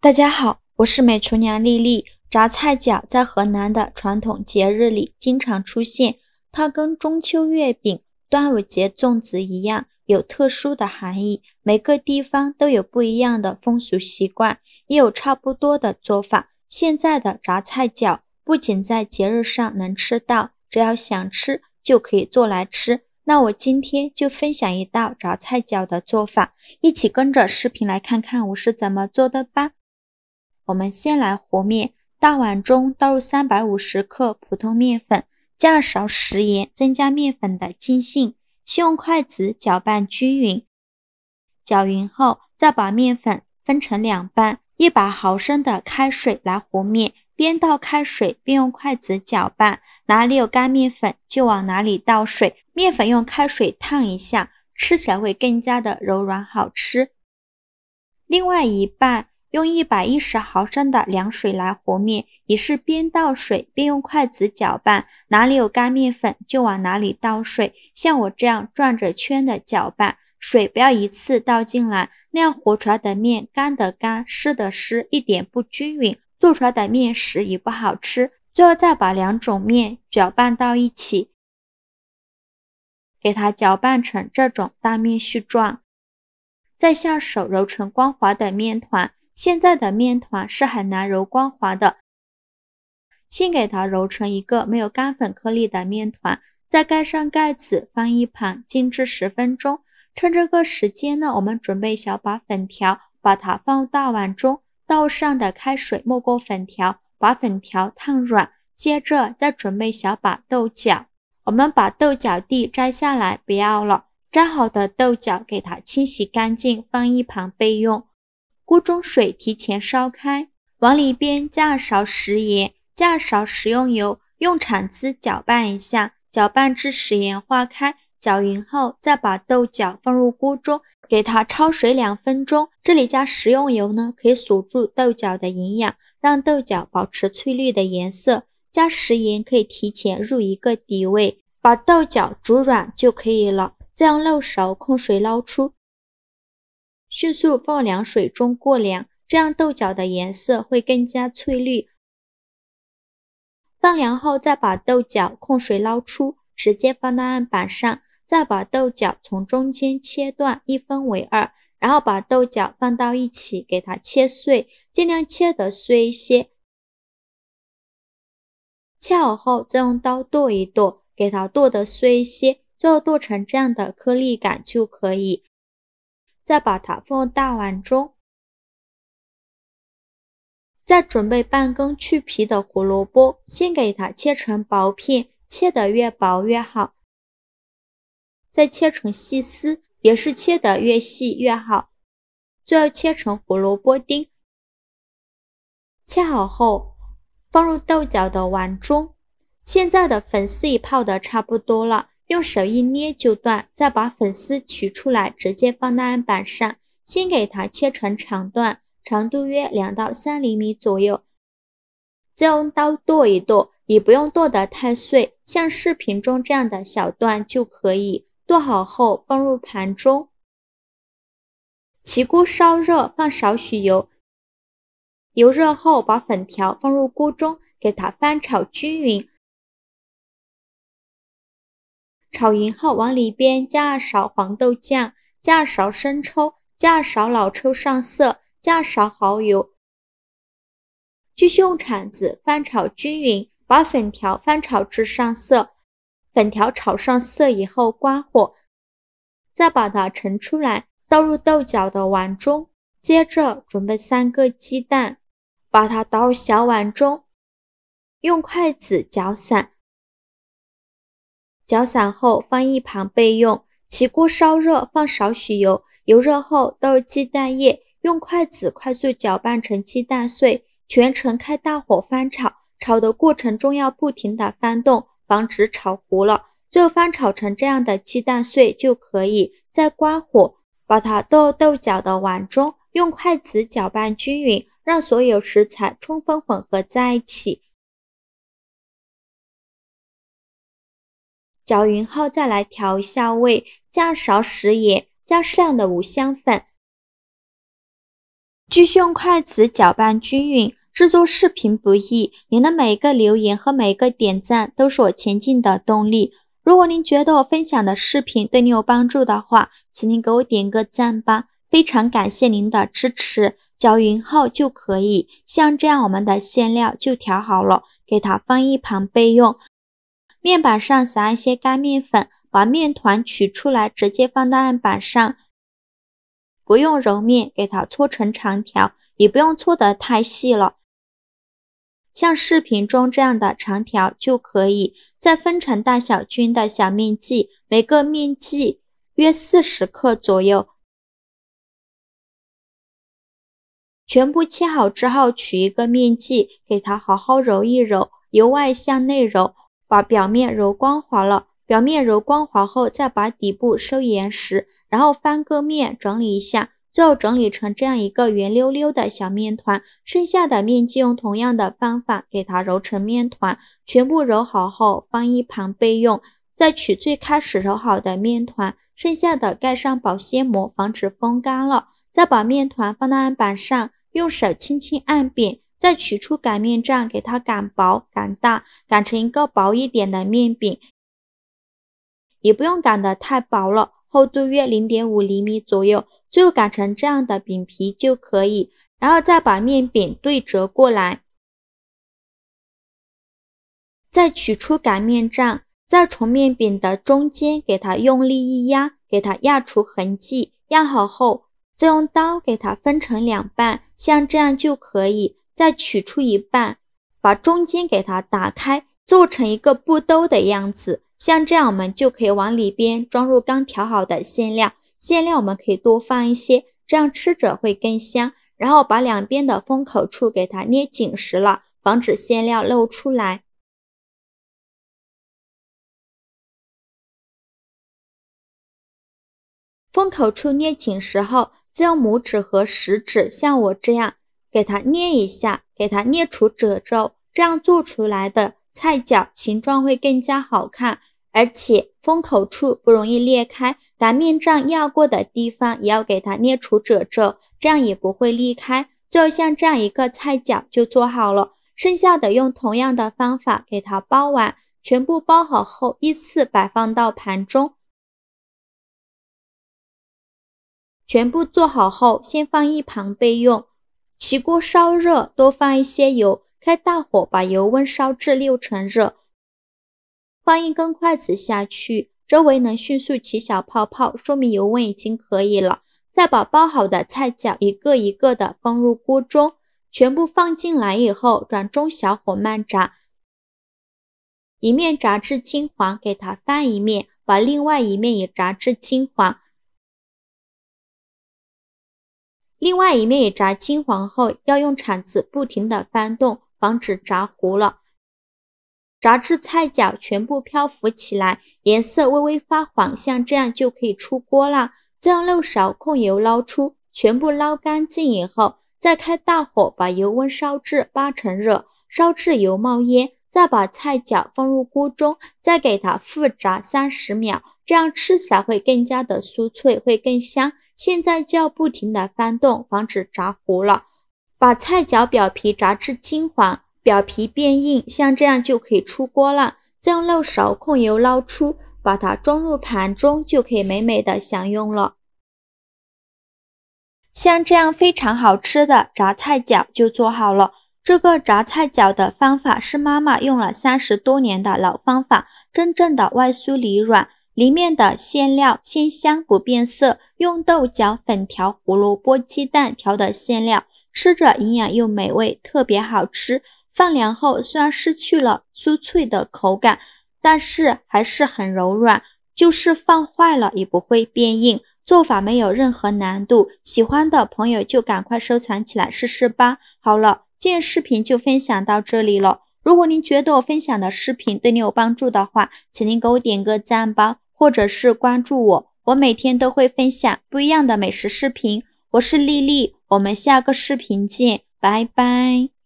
大家好，我是美厨娘丽丽。炸菜饺在河南的传统节日里经常出现，它跟中秋月饼、端午节粽子一样，有特殊的含义。每个地方都有不一样的风俗习惯，也有差不多的做法。现在的炸菜饺不仅在节日上能吃到，只要想吃就可以做来吃。那我今天就分享一道炸菜饺的做法，一起跟着视频来看看我是怎么做的吧。我们先来和面，大碗中倒入350克普通面粉，加勺食盐，增加面粉的筋性，先用筷子搅拌均匀。搅匀后，再把面粉分成两半，100毫升的开水来和面，边倒开水边用筷子搅拌，哪里有干面粉就往哪里倒水，面粉用开水烫一下，吃起来会更加的柔软好吃。另外一半用110毫升的凉水来和面，也是边倒水边用筷子搅拌，哪里有干面粉就往哪里倒水，像我这样转着圈的搅拌，水不要一次倒进来，那样和出来的面干的干，湿的湿，一点不均匀，做出来的面食也不好吃。最后再把两种面搅拌到一起，给它搅拌成这种大面絮状，再下手揉成光滑的面团。现在的面团是很难揉光滑的，先给它揉成一个没有干粉颗粒的面团，再盖上盖子放一旁静置10分钟。趁这个时间呢，我们准备小把粉条，把它放入大碗中，倒上的开水没过粉条，把粉条烫软，接着再准备小把豆角，我们把豆角蒂摘下来不要了，摘好的豆角给它清洗干净，放一旁备用。锅中水提前烧开，往里边加勺食盐，加勺食用油，用铲子搅拌一下，搅拌至食盐化开，搅匀后再把豆角放入锅中，给它焯水2分钟。这里加食用油呢，可以锁住豆角的营养，让豆角保持翠绿的颜色。加食盐可以提前入一个底味，把豆角煮软就可以了。再用漏勺控水捞出，迅速放入凉水中过凉，这样豆角的颜色会更加翠绿。放凉后再把豆角控水捞出，直接放到案板上，再把豆角从中间切断，1分为2，然后把豆角放到一起，给它切碎，尽量切得碎一些。切好后再用刀剁一剁，给它剁得碎一些，最后剁成这样的颗粒感就可以。再把它放入大碗中，再准备半根去皮的胡萝卜，先给它切成薄片，切得越薄越好，再切成细丝，也是切得越细越好，最后切成胡萝卜丁。切好后放入豆角的碗中，现在的粉丝也泡得差不多了，用手一捏就断，再把粉丝取出来，直接放到案板上，先给它切成长段，长度约2到3厘米左右，再用刀剁一剁，也不用剁得太碎，像视频中这样的小段就可以。剁好后放入盘中，起锅烧热，放少许油，油热后把粉条放入锅中，给它翻炒均匀。炒匀后往里边加2勺黄豆酱，加2勺生抽，加2勺老抽上色，加2勺蚝油，继续用铲子翻炒均匀，把粉条翻炒至上色。粉条炒上色以后关火，再把它盛出来，倒入豆角的碗中，接着准备3个鸡蛋，把它倒入小碗中，用筷子搅散，搅散后放一旁备用。起锅烧热，放少许油，油热后倒入鸡蛋液，用筷子快速搅拌成鸡蛋碎，全程开大火翻炒，炒的过程中要不停地翻动，防止炒糊了。最后翻炒成这样的鸡蛋碎就可以，再关火，把它倒入豆角的碗中，用筷子搅拌均匀，让所有食材充分混合在一起。搅匀后再来调一下味，加勺食盐，加适量的五香粉，继续用筷子搅拌均匀。制作视频不易，您的每一个留言和每一个点赞都是我前进的动力。如果您觉得我分享的视频对你有帮助的话，请您给我点个赞吧，非常感谢您的支持。搅匀后就可以，像这样我们的馅料就调好了，给它放一旁备用。面板上撒一些干面粉，把面团取出来直接放到案板上，不用揉面，给它搓成长条，也不用搓得太细了，像视频中这样的长条就可以。再分成大小均的小面剂，每个面剂约40克左右。全部切好之后，取一个面剂，给它好好揉一揉，由外向内揉，把表面揉光滑了。表面揉光滑后，再把底部收严实，然后翻个面整理一下，最后整理成这样一个圆溜溜的小面团。剩下的面剂用同样的方法给它揉成面团，全部揉好后放一旁备用。再取最开始揉好的面团，剩下的盖上保鲜膜，防止风干了。再把面团放到案板上，用手轻轻按扁，再取出擀面杖，给它擀薄、擀大，擀成一个薄一点的面饼，也不用擀得太薄了，厚度约 0.5 厘米左右，最后擀成这样的饼皮就可以。然后再把面饼对折过来，再取出擀面杖，再从面饼的中间给它用力一压，给它压出痕迹。压好后，再用刀给它分成2半，像这样就可以。再取出一半，把中间给它打开，做成一个布兜的样子。像这样我们就可以往里边装入刚调好的馅料。馅料我们可以多放一些，这样吃着会更香。然后把两边的封口处给它捏紧实了，防止馅料漏出来。封口处捏紧实后，再用拇指和食指像我这样给它捏一下，给它捏出褶皱，这样做出来的菜饺形状会更加好看，而且封口处不容易裂开。擀面杖压过的地方也要给它捏出褶皱，这样也不会裂开。最后像这样一个菜饺就做好了，剩下的用同样的方法给它包完，全部包好后依次摆放到盘中。全部做好后，先放一旁备用。起锅烧热，多放一些油，开大火把油温烧至6成热。放一根筷子下去，周围能迅速起小泡泡，说明油温已经可以了。再把包好的菜饺一个一个的放入锅中，全部放进来以后，转中小火慢炸。一面炸至金黄，给它翻一面，把另外一面也炸至金黄。另外一面也炸金黄后，要用铲子不停地翻动，防止炸糊了。炸至菜饺全部漂浮起来，颜色微微发黄，像这样就可以出锅了。再用漏勺控油捞出，全部捞干净以后，再开大火把油温烧至8成热，烧至油冒烟，再把菜饺放入锅中，再给它复炸30秒，这样吃起来会更加的酥脆，会更香。现在就要不停地翻动，防止炸糊了。把菜饺表皮炸至金黄，表皮变硬，像这样就可以出锅了。再用漏勺控油捞出，把它装入盘中，就可以美美的享用了。像这样非常好吃的炸菜饺就做好了。这个炸菜饺的方法是妈妈用了30多年的老方法，真正的外酥里软。里面的馅料鲜香不变色，用豆角、粉条、胡萝卜、鸡蛋调的馅料，吃着营养又美味，特别好吃。放凉后虽然失去了酥脆的口感，但是还是很柔软，就是放坏了也不会变硬。做法没有任何难度，喜欢的朋友就赶快收藏起来试试吧。好了，今天视频就分享到这里了。如果您觉得我分享的视频对你有帮助的话，请您给我点个赞吧，或者是关注我，我每天都会分享不一样的美食视频。我是丽丽，我们下个视频见，拜拜。